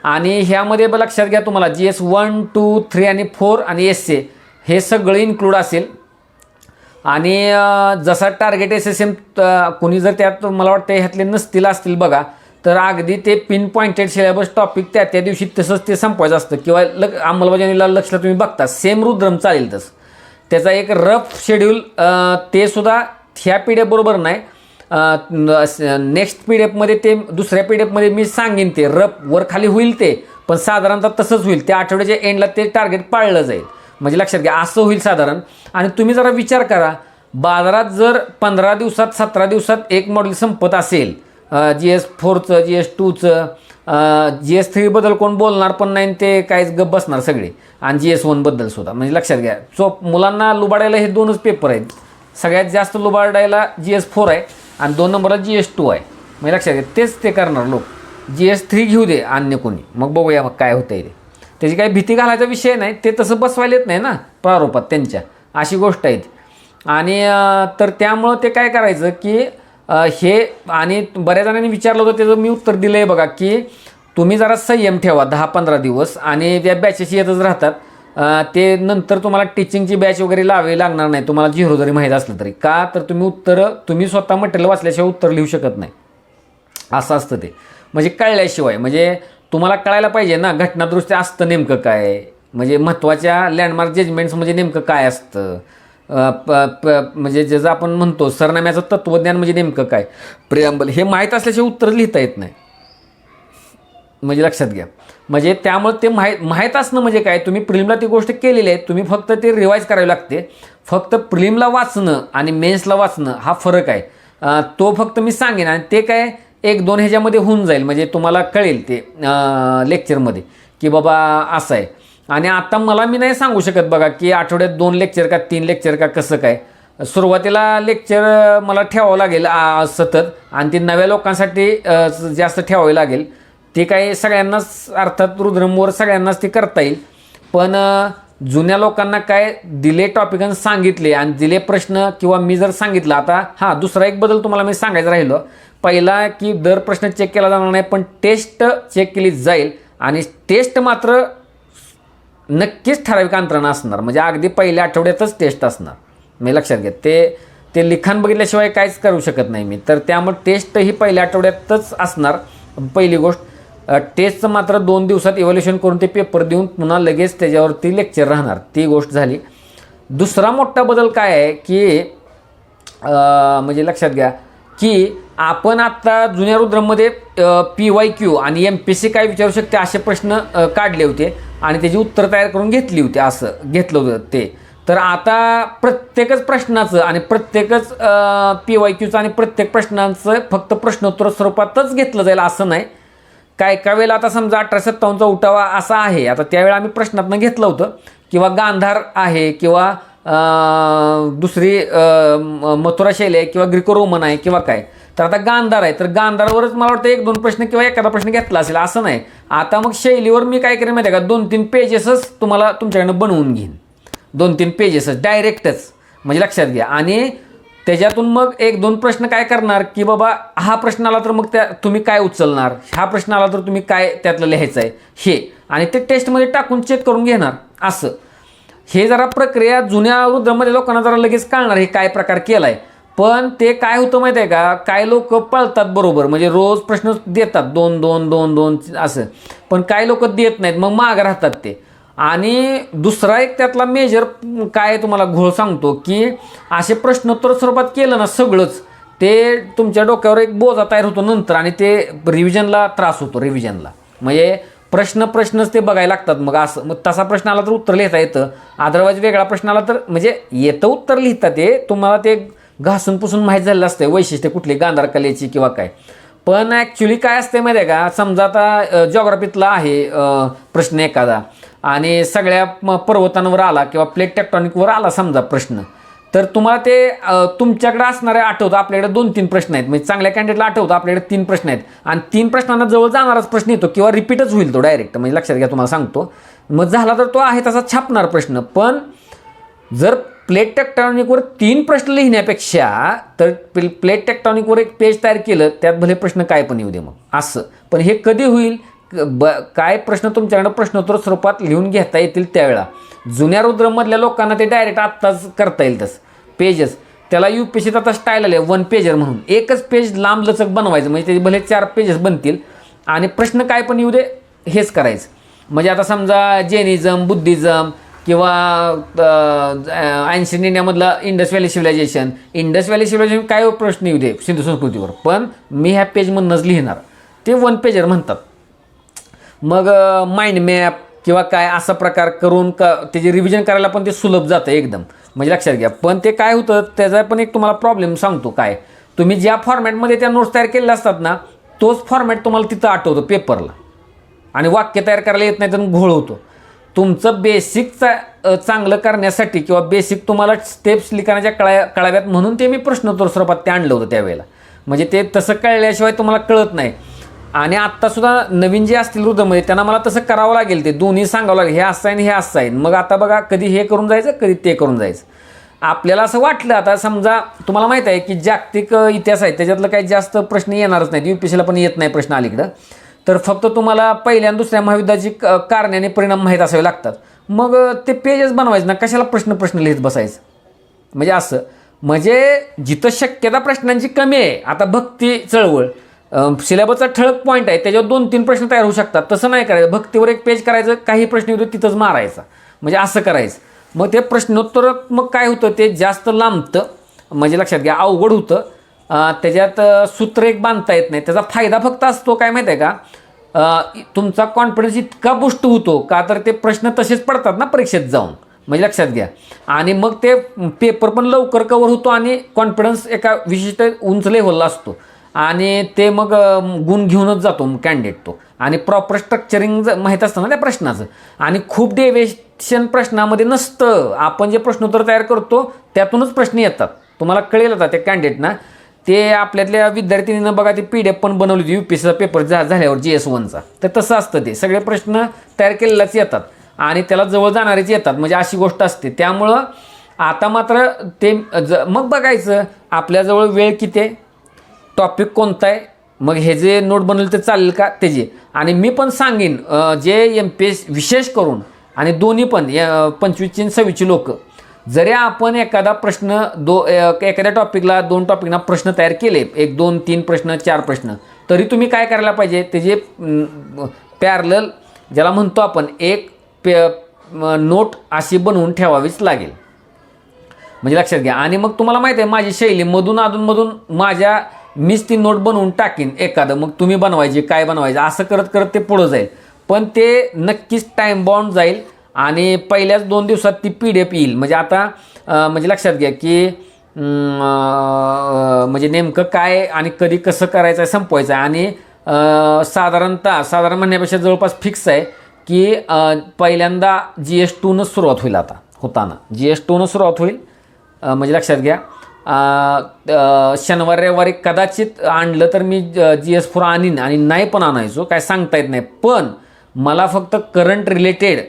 आणि ह्यामध्ये लक्षात घ्या तुम्हाला GS 1, 2, 3 आणि 4 आणि SA हे सगळं इन्क्लूड असेल. आणि जसा टार्गेट SSM कोणी जर त्यात मला वाटतं ह्यातले नसतील असतील बघा, तर अगदी ते पिन पॉइंटेड सिलेबस टॉपिक त्या दिवशी तसंच ते संपवायचं असतं. किंवा अंमलबजावणीला लक्षला तुम्ही बघता सेम रुद्रम चालेल तसं. त्याचा एक रफ शेड्यूल ते सुद्धा ह्या PDF बरोबर नाही, नेक्स्ट PDF ते दुसऱ्या PDF मी सांगेन ते रफ वर खाली होईल ते, पण साधारणतः तसंच होईल. त्या आठवड्याच्या एंडला ते टार्गेट पाळलं जाईल. म्हणजे लक्षात घ्या असं होईल साधारण. आणि तुम्ही जरा विचार करा, बाजारात जर 15 दिवसात 17 दिवसात एक मॉडेल संपत असेल, GS 4चं GS 2चं GS 3 बद्दल कोण बोलणार पण नाही, ते काहीच गप बसणार सगळे, आणि GS 1 बद्दल सुद्धा. म्हणजे लक्षात घ्या, मुलांना लुबाडायला हे 2च पेपर आहेत. सगळ्यात जास्त लुबाडायला GS 4 आहे आणि 2 नंबरला GS 2 आहे. म्हणजे लक्षात घ्या, तेच ते करणार लोक. GS 3 घेऊ दे अन्य कोणी, मग बघूया मग काय होतंय ते. त्याची काही भीती घालायचा विषय नाही, ते तसं बसवायला येत नाही ना प्रारूपात त्यांच्या, अशी गोष्ट आहे ती. आणि तर त्यामुळं ते काय करायचं की हे, आणि बऱ्याच जणांनी विचारलं होतं त्याचं मी उत्तर दिलं आहे बघा, की तुम्ही जरा संयम ठेवा 10-15 दिवस, आणि त्या बॅचेस येतच राहतात. ते नंतर तुम्हाला टीचिंगची बॅच वगैरे लावावी लागणार नाही, तुम्हाला 0 जरी माहीत असलं तरी. का तर तुम्ही स्वतः मटेरियल वाचल्याशिवाय उत्तर लिहू शकत नाही, असं असतं ते. म्हणजे कळल्याशिवाय, म्हणजे तुम्हाला कळायला पाहिजे ना घटनादृष्ट्या असतं नेमकं काय, म्हणजे महत्त्वाच्या लँडमार्क जजमेंट्स म्हणजे नेमकं काय असतं, म्हणजे ज्याचं आपण म्हणतो सरनाम्याचं तत्त्वज्ञान म्हणजे नेमकं काय, प्रिअम्बल, हे माहीत असल्याशिवाय उत्तर लिहिता येत नाही. म्हणजे लक्षात घ्या, म्हणजे त्यामुळे ते माहीत असणं म्हणजे काय, तुम्ही प्रिलिमला ती गोष्ट केलेली आहे, तुम्ही फक्त ते रिवाईज करावी लागते. फक्त प्रिलिमला वाचणं आणि मेन्सला वाचणं हा फरक आहे, तो फक्त मी सांगेन. आणि ते काय 1-2 ह्याच्यामध्ये होऊन जाईल, म्हणजे तुम्हाला कळेल ते लेक्चरमध्ये की बाबा असं आहे. आणि आता मी नाही सांगू शकत बघा की आठवड्यात 2 लेक्चर का 3 लेक्चर का कसं काय. सुरुवातीला लेक्चर मला ठेवावं लागेल सतत, आणि ते नव्या लोकांसाठी जास्त ठेवावे लागेल. ते काही सगळ्यांनाच अर्थात रुद्रमवर सगळ्यांनाच ते करता येईल, पण जुन्या लोकांना काय दिले टॉपिक आणि सांगितले आणि दिले प्रश्न, किंवा मी जर सांगितलं आता हां दुसरा एक बदल तुम्हाला मी सांगायचं राहिलो. पहिला की दर प्रश्न चेक केला जाणार नाही, पण टेस्ट चेक केली जाईल, आणि टेस्ट मात्र नक्कीच ठराविक अंतरानं असणार. म्हणजे अगदी पहिल्या आठवड्यातच टेस्ट असणार, मी लक्षात घ्या. ते लिखाण बघितल्याशिवाय काहीच करू शकत नाही मी, तर त्यामुळे टेस्ट ही पहिल्या आठवड्यातच असणार. पहिली गोष्ट, टेस्टचं मात्र 2 दिवसात इव्हॅल्युएशन करून ते पेपर देऊन पुन्हा लगेच त्याच्यावरती लेक्चर राहणार, ती गोष्ट झाली. दुसरा मोठा बदल काय आहे की म्हणजे लक्षात घ्या की आपण आत्ता जुन्या रुद्रमध्ये PYQ आणि MPSC काय विचारू शकते असे प्रश्न काढले होते आणि त्याची उत्तर तयार करून घेतली होती, असं घेतलं होतं ते. तर आता प्रत्येकच प्रश्नाचं आणि प्रत्येकच PYQचं आणि प्रत्येक प्रश्नांचं फक्त प्रश्नोत्तर स्वरूपातच घेतलं जाईल असं नाही. काय वेळेला आता समजा 1857चा उठावा असा आहे, आता त्यावेळेला आम्ही प्रश्नातनं घेतलं होतं, किंवा गांधार आहे, किंवा दुसरी मथुरा शैली आहे, किंवा ग्रीको रोमन आहे, किंवा काय. तर आता गांधार आहे, तर गांधारवरच मला वाटतं 1-2 प्रश्न किंवा एखादा प्रश्न घेतला असेल, असं नाही. आता मग शैलीवर मी काय करेन माहिती आहे का, 2-3 पेजेसच तुम्हाला तुमच्याकडनं बनवून घेईन, 2-3 पेजेसच डायरेक्टच, म्हणजे लक्षात घ्या. आणि त्याच्यातून मग 1-2 प्रश्न काय करणार की बाबा हा प्रश्न आला तर मग त्या तुम्ही काय उचलणार, हा प्रश्न आला तर तुम्ही काय त्यातलं लिहायचं आहे हे, आणि ते टेस्टमध्ये टाकून चेक करून घेणार. असं हे जरा प्रक्रिया जुन्या रुद्रमध्ये लोकांना जरा लगेच कळणार हे काय प्रकार केला आहे. पण ते काय होतं माहिती आहे का, काय लोक पळतात बरोबर, म्हणजे रोज प्रश्न देतात 2-2 असं, पण काय लोक देत नाहीत, मग मागं राहतात ते. आणि दुसरा एक त्यातला मेजर काय तुम्हाला घोळ सांगतो की असे प्रश्नोत्तर स्वरूपात केलं ना सगळंच, ते तुमच्या डोक्यावर एक बोजा तयार होतो नंतर, आणि ते रिव्हिजनला त्रास होतो. रिव्हिजनला म्हणजे प्रश्नच ते बघायला लागतात. मग असं मग तसा प्रश्न आला तर उत्तर लिहिता येतं, अदरवाईज वेगळा प्रश्न आला तर म्हणजे येतं उत्तर लिहिता, ते तुम्हाला ते घासून पुसून माहीत झालेलं असतं वैशिष्ट्य कुठली गांधार कलेची किंवा काय. पण ॲक्च्युली काय असते माहिती आहे का, समजा आता जॉग्राफीतला आहे प्रश्न एखादा, आणि सगळ्या पर्वतांवर आला किंवा प्लेट टेक्टॉनिकवर आला समजा प्रश्न, तर तुम्हाला ते तुमच्याकडे असणारे आठवतं. आपल्याकडे 2-3 प्रश्न आहेत, म्हणजे चांगल्या कॅन्डिडेटला आठवतं आपल्याकडे 3 प्रश्न आहेत, आणि 3 प्रश्नांना जवळ जाणाराच प्रश्न येतो किंवा रिपीटच होईल तो डायरेक्ट, म्हणजे लक्षात घ्या तुम्हाला सांगतो. मग झाला तर तो आहे तसा छापणार प्रश्न. पण जर प्लेट टेक्टॉनिकवर 3 प्रश्न लिहिण्यापेक्षा तर प्लेट टेक्टॉनिकवर एक पेज तयार केलं, त्यात भले प्रश्न काय पण येऊ दे मग असं. पण हे कधी होईल, काय प्रश्न तुमच्याकडं प्रश्नोत्तर स्वरूपात लिहून घेता येतील त्यावेळा. जुन्या रुद्रमधल्या लोकांना ते डायरेक्ट आत्ताच करता येईल तसं पेजेस. त्याला UPSCत आता स्टाईल आले 1 पेजर म्हणून, एकच पेज लांब लचक बनवायचं, म्हणजे ते भले 4 पेजेस बनतील आणि प्रश्न काय पण येऊ दे हेच करायचं. म्हणजे आता समजा जैनिझम, बुद्धिझम किंवा एन्शियंट इंडियामधला इंडस व्हॅली सिव्हिलायझेशन काय प्रश्न येऊ दे सिंधू संस्कृतीवर, पण मी ह्या पेजमधूनच लिहिणार, ते 1 पेजर म्हणतात. मग माइंड मॅप किंवा काय असा प्रकार करून त्याचे रिव्हिजन करायला पण ते सुलभ जातं एकदम, म्हणजे लक्षात घ्या. पण ते काय होतं त्याचा पण एक तुम्हाला प्रॉब्लेम सांगतो. काय तुम्ही ज्या फॉर्मॅटमध्ये त्या नोट्स तयार केलेल्या असतात ना, तोच फॉर्मॅट तुम्हाला तिथं आठवतो पेपरला, आणि वाक्य तयार करायला येत नाही तर घोळ होतो. तुमचं बेसिक चांगलं करण्यासाठी किंवा बेसिक तुम्हाला स्टेप्स लिखाणाच्या कळाव्यात म्हणून ते मी प्रश्नोत्तर स्वरूपात ते आणलं होतं त्यावेळेला. म्हणजे ते तसं कळल्याशिवाय तुम्हाला कळत नाही. आणि आत्तासुद्धा नवीन जे असतील रुद्रमध्ये त्यांना मला तसं करावं लागेल, ते दोन्ही सांगावं लागेल, हे असं आहे हे असं आहे. मग आता बघा कधी हे करून जायचं कधी ते करून जायचं. आपल्याला असं वाटलं, आता समजा तुम्हाला माहीत आहे की जागतिक इतिहास आहे त्याच्यातलं काही जास्त प्रश्न येणारच नाहीत, UPSCला पण येत नाही प्रश्न अलीकडं. तर फक्त तुम्हाला पहिल्या आणि दुसऱ्या महायुद्धाची कारणे आणि परिणाम माहीत असावे लागतात. मग ते पेजेस बनवायचं ना, कशाला प्रश्न लिहित बसायचं. म्हणजे असं, म्हणजे जिथं शक्यता प्रश्नांची कमी आहे, आता भक्ती चळवळ सिलेबसचा ठळक पॉईंट आहे त्याच्यावर 2-3 प्रश्न तयार होऊ शकतात, तसं नाही करायचं. भक्तीवर एक पेज करायचं, काही प्रश्न येतो तिथंच मारायचा, म्हणजे असं करायचं. मग ते प्रश्नोत्तर मग काय होतं ते जास्त लांबतं, म्हणजे लक्षात घ्या अवघड होतं. त्याच्यात सूत्र एक बांधता येत नाही. त्याचा फायदा फक्त असतो काय माहीत आहे का, तुमचा कॉन्फिडन्स इतका बूस्ट होतो का, तर ते प्रश्न तसेच पडतात ना परीक्षेत जाऊन, म्हणजे लक्षात घ्या. आणि मग ते पेपर पण लवकर कवर होतो आणि कॉन्फिडन्स एका विशिष्ट उंच लेव्हलला असतो. आणि ते मग गुण घेऊनच जातो कॅन्डिडेट तो. आणि प्रॉपर स्ट्रक्चरिंग माहीत असतं ना त्या प्रश्नाचं. आणि खूप डेव्हिएशन प्रश्नामध्ये नसतं. आपण जे प्रश्नोत्तर तयार करतो त्यातूनच प्रश्न येतात. तुम्हाला कळेल आता त्या कॅन्डिडेटना. ते आपल्यातल्या विद्यार्थिनीनं बघा, ती PDF पण बनवली होती UPSCचा पेपर झाल्यावर GS1चा. तर तसं असतं ते, सगळे प्रश्न तयार केलेलाच येतात आणि त्याला जवळ जाणारेच येतात, म्हणजे अशी गोष्ट असते. त्यामुळं आता मात्र ते मग बघायचं आपल्याजवळ वेळ किती आहे, टॉपिक कोणता आहे, मग हे जे नोट बनवले ते चालेल का त्याचे. आणि मी पण सांगेन जे MPSC विशेष करून आणि दोन्ही पण 25ची आणि 26ची लोक, जरी आपण एखादा प्रश्न एखाद्या टॉपिकला 2 टॉपिकना प्रश्न तयार केले, 1 2 3 प्रश्न 4 प्रश्न, तरी तुम्ही काय करायला पाहिजे, त्याचे पॅरलल ज्याला म्हणतो आपण एक नोट अशी बनवून ठेवावीच लागेल, म्हणजे लक्षात घ्या. आणि मग तुम्हाला माहिती आहे माझी शैली, मधून अधूनमधून मीच ती नोट बनवून टाकीन एखादं, मग तुम्ही बनवायची काय बनवायचं, असं करत करत ते पुढं जाईल. पण ते नक्कीच टाईम बाउंड जाईल आणि पहिल्याच 2 दिवसात ती PDF येईल. म्हणजे आता म्हणजे लक्षात घ्या की म्हणजे नेमकं काय आणि कधी कसं करायचं आहे, संपवायचं आहे. आणि साधारण म्हणण्यापेक्षा जवळपास फिक्स आहे की पहिल्यांदा GS2नंच सुरुवात होईल. आता होताना GS2नंच सुरुवात होईल, म्हणजे लक्षात घ्या. शनिवार रविवारी कदाचित आणलं तर मी GS4 आणीन आणि नाही पण आणायचो, काय सांगता येत नाही. पण मला फक्त करंट रिलेटेड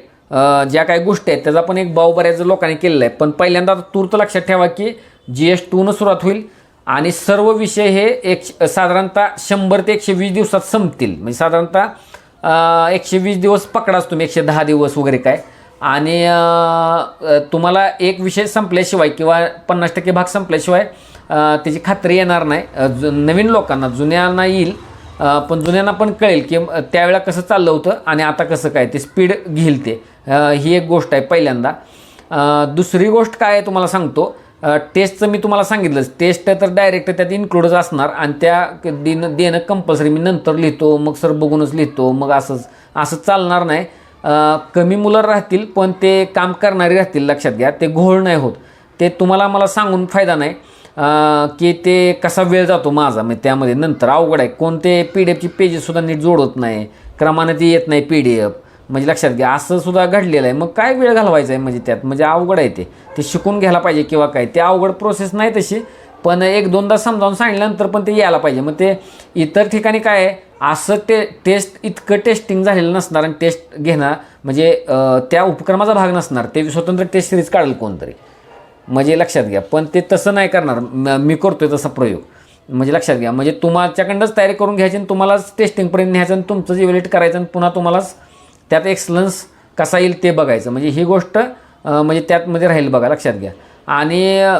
ज्या काही गोष्टी आहेत त्याचा पण एक भाव बऱ्याच लोकांनी केलेला आहे. पण पहिल्यांदा तूर्त लक्षात ठेवा की GS2 सुरुवात होईल आणि सर्व विषय हे साधारणतः 100 ते 120 दिवसात संपतील. म्हणजे साधारणतः 120 दिवस पकडाच तुम्ही, 110 दिवस वगैरे काय. आणि तुम्हाला एक विषय संपल्याशिवाय किंवा 50% भाग संपल्याशिवाय त्याची खात्री येणार नाही. नवीन लोकांना, जुन्यांना येईल, पण जुन्यांना पण कळेल की त्यावेळेला कसं चाललं होतं आणि आता कसं काय, ते स्पीड घेईल ते. ही एक गोष्ट आहे पहिल्यांदा. दुसरी गोष्ट काय आहे तुम्हाला सांगतो, टेस्टचं मी तुम्हाला सांगितलंच. टेस्ट तर डायरेक्ट त्यात इन्क्लूडच असणार आणि त्या देणं कंपल्सरी. मी नंतर लिहितो, मग सर बघूनच लिहितो, मग असं चालणार नाही. कमी मुलं राहतील पण ते काम करणारी राहतील, लक्षात घ्या. ते घोळ नाही होत. ते तुम्हाला मला सांगून फायदा नाही की ते कसा वेळ जातो माझा. मग त्यामध्ये नंतर अवघड आहे. कोणते PDFची पेजेससुद्धा नीट जोडत नाही, क्रमाने ती येत नाही PDF, म्हणजे लक्षात घ्या. असं सुद्धा घडलेलं आहे. मग काय वेळ घालवायचा आहे म्हणजे त्यात, म्हणजे अवघड आहे. ते शिकून घ्यायला पाहिजे किंवा काय. ते अवघड प्रोसेस नाही तशी, पण 1-2दा समजावून सांगितल्यानंतर पण ते यायला पाहिजे. मग ते इतर ठिकाणी काय आहे, असं टेस्ट इतकं टेस्टिंग झालेलं नसणार आणि टेस्ट घेणार म्हणजे त्या उपक्रमाचा भाग नसणार. ते स्वतंत्र टेस्ट सिरीज काढेल कोणतरी, म्हणजे लक्षात घ्या. पण ते तसं नाही करणार, मी करतोय तसा प्रयोग, म्हणजे लक्षात घ्या. म्हणजे तुमच्याकडंच तयारी करून घ्यायची आणि तुम्हालाच टेस्टिंगपर्यंत न्यायचं आणि तुमचंच इव्हॅल्युएट करायचं आणि पुन्हा तुम्हालाच त्यात एक्सलन्स कसा येईल ते बघायचं. म्हणजे ही गोष्ट म्हणजे त्यातमध्ये राहील बघा, लक्षात घ्या. आणि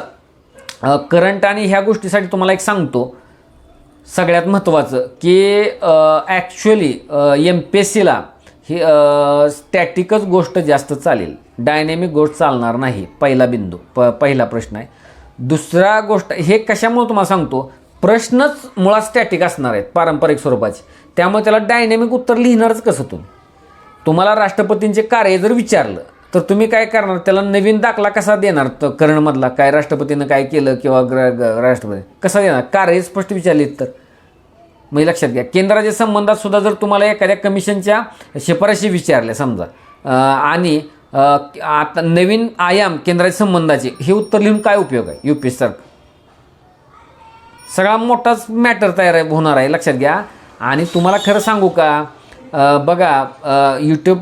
करंट आणि ह्या गोष्टीसाठी तुम्हाला एक सांगतो सगळ्यात महत्त्वाचं की ॲक्च्युली MPSCला ही स्टॅटिकच गोष्ट जास्त चालेल, डायनॅमिक गोष्ट चालणार नाही. पहिला बिंदू, पहिला प्रश्न आहे. दुसरा गोष्ट, हे कशामुळे तुम्हाला सांगतो, प्रश्नच मुळात स्टॅटिक असणार आहेत पारंपरिक स्वरूपाचे. त्यामुळे त्याला डायनॅमिक उत्तर लिहिणारच कसं तुम्हाला राष्ट्रपतींचे कार्य जर विचारलं तर तुम्ही काय करणार, त्याला नवीन दाखला कसा देणार, तर करंटमधला काय राष्ट्रपतीनं काय केलं किंवा राष्ट्रपती कसा देणार, कार्य स्पष्ट विचारले तर. म्हणजे लक्षात घ्या. केंद्राच्या संबंधात सुद्धा जर तुम्हाला एखाद्या कमिशनच्या शिफारशी विचारल्या समजा आणि आता नवीन आयाम केंद्राच्या संबंधाचे, हे उत्तर लिहून काय उपयोग आहे, UPSC सारखं सगळा मोठाच मॅटर तयार होणार आहे, लक्षात घ्या. आणि तुम्हाला खरं सांगू का, बघा यूट्यूब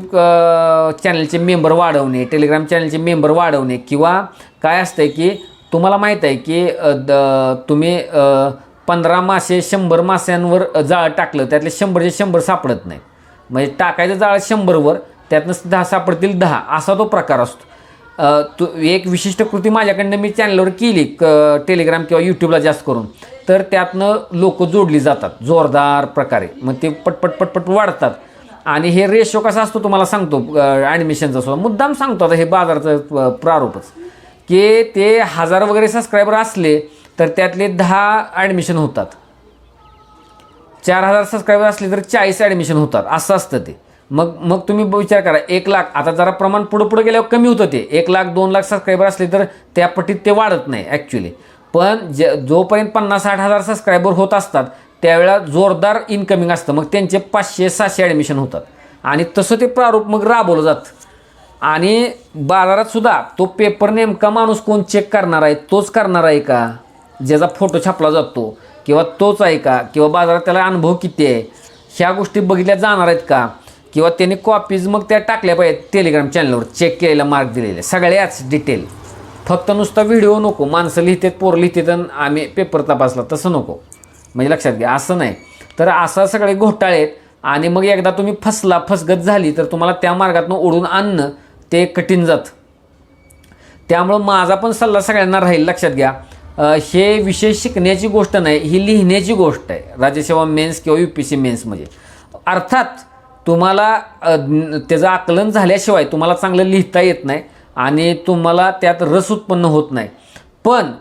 चॅनलचे मेंबर वाढवणे, टेलिग्राम चॅनलचे मेंबर वाढवणे, किंवा काय असतंय की तुम्हाला माहीत आहे की तुम्ही 15 मासे 100 माशांवर जाळं टाकलं, त्यातले 100चे 100 सापडत नाही. म्हणजे टाकायचं जाळं 100वर, त्यातनं 10 सापडतील 10, असा तो प्रकार असतो. एक विशिष्ट कृती माझ्याकडनं मी चॅनलवर केली टेलिग्राम किंवा यूट्यूबला जास्त करून, तर त्यातनं लोक जोडली जातात जोरदार प्रकारे. मग ते पटपट वाढतात. आणि हे रेशो कसा असतो तुम्हाला सांगतो, ॲडमिशनचा सुद्धा मुद्दाम सांगतो. आता हे बाजाराचं प्रारूपच की ते 1000 वगैरे सबस्क्रायबर असले तर त्यातले 10 ॲडमिशन होतात. 4000 सबस्क्रायबर असले तर 40 ॲडमिशन होतात, असं असतं ते. मग तुम्ही विचार करा, 1 लाख, आता जरा प्रमाण पुढे गेल्यावर कमी होतं ते, 1 लाख 2 लाख सबस्क्रायबर असले तर त्या पटीत ते वाढत नाही ॲक्च्युली. पण जोपर्यंत 50-60 हजार सबस्क्रायबर होत असतात त्यावेळेला जोरदार इनकमिंग असतं, मग त्यांचे 500-600 ॲडमिशन होतात आणि तसं ते प्रारूप मग राबवलं जातं. आणि बाजारात सुद्धा तो पेपर नेमका माणूस कोण चेक करणार आहे, तोच करणार आहे का ज्याचा फोटो छापला जातो, किंवा तोच आहे का, किंवा बाजारात त्याला अनुभव किती आहे, ह्या गोष्टी बघितल्या जाणार आहेत का, किंवा त्यांनी कॉपीज मग त्या टाकल्या पाहिजेत टेलिग्राम चॅनलवर चेक केलेला मार्क दिलेले सगळ्याच डिटेल. फक्त नुसता व्हिडिओ नको, माणसं लिहितात, पोरं लिहितात आणि आम्ही पेपर तपासला, तसं नको. म्हणजे लक्षात घ्या, असं नाही. तर असं सगळे घोटाळे आहेत. आणि मग एकदा तुम्ही फसगत झाली तर तुम्हाला त्या मार्गातून ओढून आणणं ते कठीण जातं. त्यामुळं माझा पण सल्ला सगळ्यांना राहील, लक्षात घ्या, हे विषय शिकण्याची गोष्ट नाही, ही लिहिण्याची गोष्ट आहे. राज्यसेवा मेन्स किंवा UPSC मेन्स म्हणजे अर्थात तुम्हाला त्याचं आकलन झाल्याशिवाय तुम्हाला चांगलं लिहिता येत नाही आणि तुम्हाला त्यात रस उत्पन्न होत नाही. पण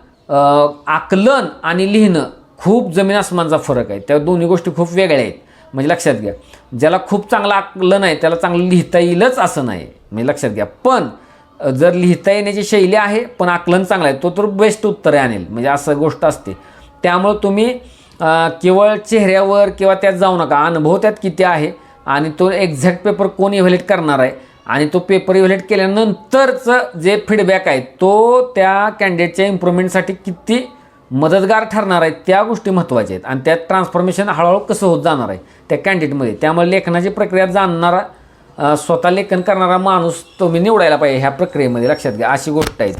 आकलन आणि लिहिणं खूप जमीन आसमानचा फरक आहे. त्या दोन्ही गोष्टी खूप वेगळ्या आहेत. म्हणजे लक्षात घ्या, ज्याला खूप चांगलं आकलन आहे त्याला चांगलं लिहिता येईलच असं नाही. म्हणजे लक्षात घ्या, पण जर लिहिता येण्याची शैली आहे पण आकलन चांगलं आहे, तो तर बेस्ट उत्तरे आणेल. म्हणजे असं गोष्ट असते. त्यामुळं तुम्ही केवळ चेहऱ्यावर किंवा त्यात जाऊ नका, अनुभव त्यात किती आहे आणि तो एक्झॅक्ट पेपर कोण इव्हॅल्युएट करणार आहे आणि तो पेपर इव्हॅल्युएट केल्यानंतरचं जे फीडबॅक आहे तो त्या कॅन्डिडेटच्या इम्प्रूव्हमेंटसाठी किती मदतगार ठरणार आहे, त्या गोष्टी महत्त्वाच्या आहेत. आणि त्यात ट्रान्सफॉर्मेशन हळूहळू कसं होत जाणार आहे त्या कॅन्डिडेटमध्ये. त्यामुळे लेखनाची प्रक्रिया जाणणारा स्वतः लेखन करणारा माणूस तुम्ही निवडायला पाहिजे ह्या प्रक्रियेमध्ये. लक्षात घ्या, अशी गोष्ट आहे.